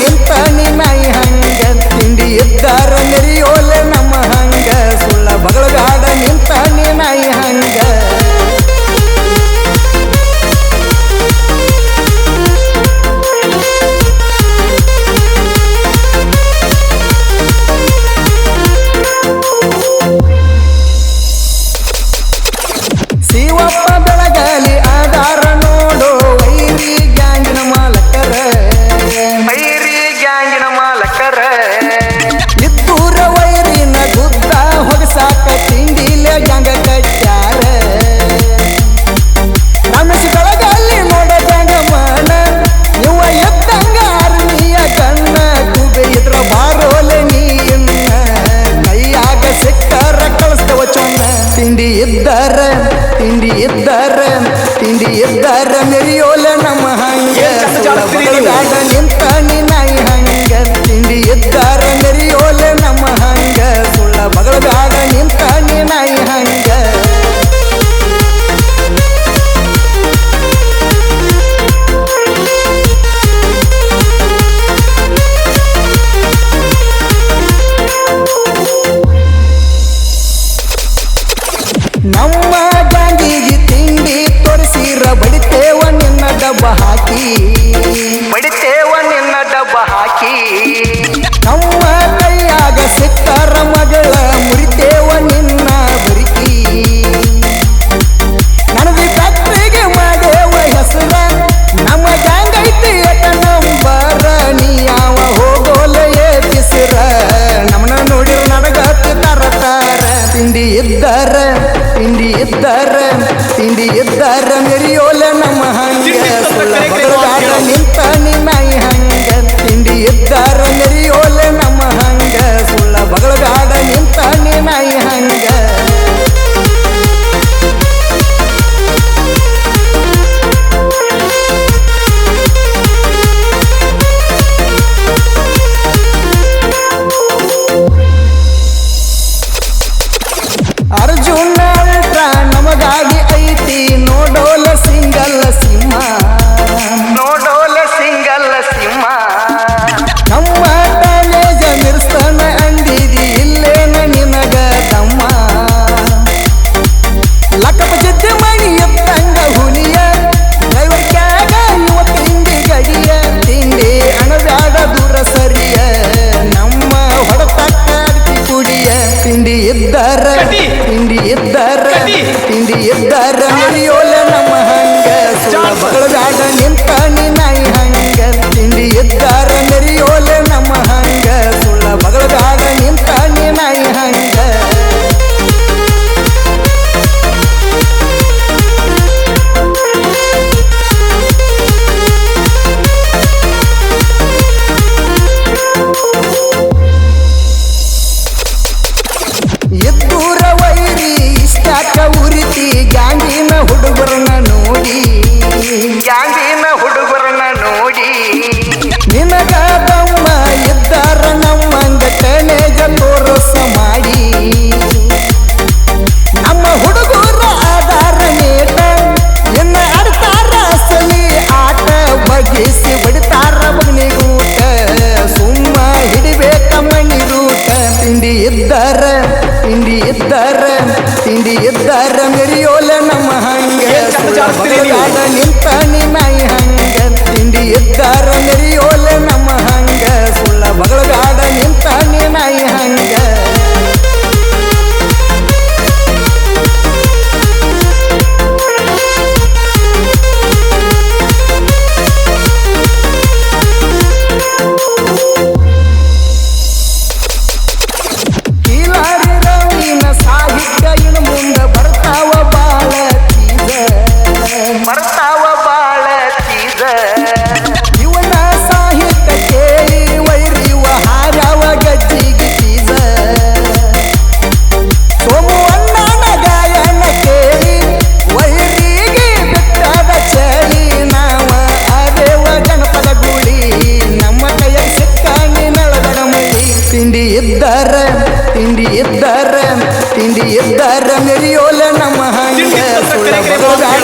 ನಿಂತ ನಿನ್ನಾಯಿ ಹಂಗ ತಿಂಡಿ ಇದ್ದಾರ ಮೆರಿಯೋಲ ನಮ್ಮ ಹಂಗ ಸುಳ್ಳ ಬಗಳಗಾಡ ನಿಂತ ನಿನ್ನಾಯಿ ಹಂಗ ಶಿವಪ್ಪ ಬೆಳಗಲಿ ಆಧಾರ ನೋಡು ವೈರಿ ಗ್ಯಾಂಗಿನ ಮಾಲಕರ ಇದ್ದೂರ ವೈರಿನ ಗುದ್ದ ಹೊಗಸಾಕ ತಿಂಡಿಲೆ ಗ್ಯಾಂಗ ಕಟ್ಟ್ಯಾರ ರಮೇಶ್ ಬೆಳಗಲಿ ನೋಡ ಗ್ಯಾಂಗ ಮಾನ ಇವ ಎದ್ದಂಗ ಆರ್ಮಿಯ ಕಣ್ಣ ಕುಬೆ ಇದ್ರ ಬಾರೋಲೆ ನೀನ್ನ ಕೈಯಾಗ ಸಿಕ್ಕರ ಕಳಿಸ್ತವ ಚೊಣ್ಣ ತಿಂಡಿ ಇದ್ದಾರ ಮೆರಿಯೋಲ ನಮ್ಮ ಹಂಗ ಬಗಳಗಾಡ ನಿಂತ ನಿನ್ನಾಯಿ ಹಂಗ ತಿಂಡಿ ಇದ್ದಾರ ಮೆರಿಯೋಲ ನಮ್ಮ ಹಂಗ ಸುಳ್ಳ ಬಗಳಗಾಡ ನಿಂತ ನಿನ್ನಾಯಿ ಹಂಗ ನಮ್ಮ ಗ್ಯಾಂಗಿಗೆ ತಿಂಡಿ ತೋರಿಸಿರ ಬಡಿತೇವ ನಿನ್ನ ಡಬ್ಬ ಹಾಕಿ ನಮ್ಮ ಕೈಯಾಗ ಸಿಕ್ಕರ ಮಗಳ ಮುರಿತೇವ ನಿನ್ನ ಬರಿಕಿ ನನಗೆ ಫ್ಯಾಕ್ಟ್ರಿಗೆ ಮಾಡೇವ ಹೆಸರ ನಮ್ಮ ಗ್ಯಾಂಗ್ ಐತಿ ಏಕ ನಂಬರ ನೀ ಯಾವ ಹೋಗೋಲ ಏಪಿಸಿರ ನಮ್ಮನ್ನ ನೋಡಿರ ನಡಗತ್ತ ತರತಾರ ತಿಂಡಿ ಇದ್ದಾರ ಮೆರಿಯೋಲ ನಮ್ಮ ಹಂಗ ಸುಳ್ಳ ಬಗಳಗಾಡ ನಿಂತ ನಿನ್ನಾಯಿ ಹಂಗ ತಿಂಡಿ ಇದ್ದಾರ ಮೆರಿಯೋಲ ನಮ್ಮ ಹಂಗ ಸುಳ್ಳ ಬಗಳಗಾಡ ನಿಂತ ನಿನ್ನಾಯಿ ಹಂಗ ಅರ್ಜುನ ಅಲ್ಟ್ರಾ ನಮಗಾಗಿ ಐತಿ ನೋಡೋಲ ಸಿಂಗಲ್ ಸಿಂಹ ನಮ್ಮ ಕಾಲೇಜ ಮಿರ್ಸ್ತನ ಅಂದಿದಿ ಇಲ್ಲೇನ ನಿನಗ ತಮ್ಮ ಲಕ್ಕಪ್ಪ ಜಿದ್ದೆ ಮಣಿ ಎತ್ತಂಗ ಹುಲಿಯ ಡ್ರೈವರ್ ಕ್ಯಾಗ ಇವ ತಿಂಡಿ ಗಡಿಯ ತಿಂಡಿ ಅಣಬ್ಯಾಡ ದೂರ ಸರಿಯ ನಮ್ಮ ಹೊಡತಕ್ಕ ಅಡ್ಕಿ ಕುಡಿಯ ತಿಂಡಿ ಇದ್ದಾರ ಮೆರಿಯೋಲ ನಮ್ಮ ಹಂಗ ಸುಳ್ಳ ಬಗಳಗಾಡ ನಿಂತ ನಿನ್ನಾಯಿ ಹಂಗ ತಿಂಡಿ ಇದ್ದಾರ ಮೆರಿಯೋಲ ನಮ್ಮ ಹಂಗ ಸುಳ್ಳ ಬಗಳಗಾಡ ನಿಂತ ನಿನ್ನಾಯಿ ಹಂಗ ಇದ್ದೂರ ವೈರಿ ಇಷ್ಟಾಕ ಉರಿತಿ ಗ್ಯಾಂಗಿನ ಹುಡುಗರನ್ನ ನೋಡಿ ನಿನಗ ತಮ್ಮ ಇದ್ದಾರ ನಮ್ಮಂಗ ಕಣೇಜ ತೋರಸ ಮಾಡಿ ನಮ್ಮ ಹುಡುಗರ ಆಧಾರ ನೇಟ ನಿನ್ನ ಆಡ್ತಾರ ಅಸಲಿ ಆಟ ಬಗಿಸಿ ಬಡಿತಾರ ಬಗ್ನಿಗೂಟ ಸುಮ್ಮ ಹಿಡಿಬೇಕ ಮಣಿ ರೂಟ ತಿಂಡಿ ಇದ್ದಾರ ಮೆರಿಯೋಲ ನಮ್ಮ ಹಂಗ ಸುಳ್ಳ ಬಗಳಗಾಡ ನಿಂತ ನಿನ್ನಾಯಿ ಹಂಗ ತಿಂಡಿ ಇದ್ದಾರ ಮೆರಿಯೋಲ ನಮ್ಮ ಹಂಗ ಸುಳ್ಳ ಬಗಳಗಾಡ ನಿಂತ ನಿನ್ನಾಯಿ ಹಂಗ ಸಾಹಿತ್ಯ ಇನ್ನು ಮುಂದ ಬರ್ತಾವ ಬಾಳ ಚೀದ ಇವನ ಸಾಹಿತ್ಯ ಕೇಳಿ ವೈರಿವ ಹಾರ್ಯಾವ ಗಜ್ಜಿಗೆ ಚೀದ ಸೋಮು ಅಣ್ಣನ ಗಾಯನ ಕೇಳಿ ವೈರಿಗೆ ಬಿಟ್ಟದ ಚಳಿ ನಾವ ಅದೇವ ಜನಪದ ಗುಳಿ ನಮ್ಮ ಕೈಯ ಸಿಕ್ಕಾಣಿ ನಳದಡ ಮಳಿ ತಿಂಡಿ ಇದ್ದಾರ ಮೆರಿಯೋಲ ನಮ್ಮ ಹಂಗ ಸುಳ್ಳ ಬಗಳಗಾಡ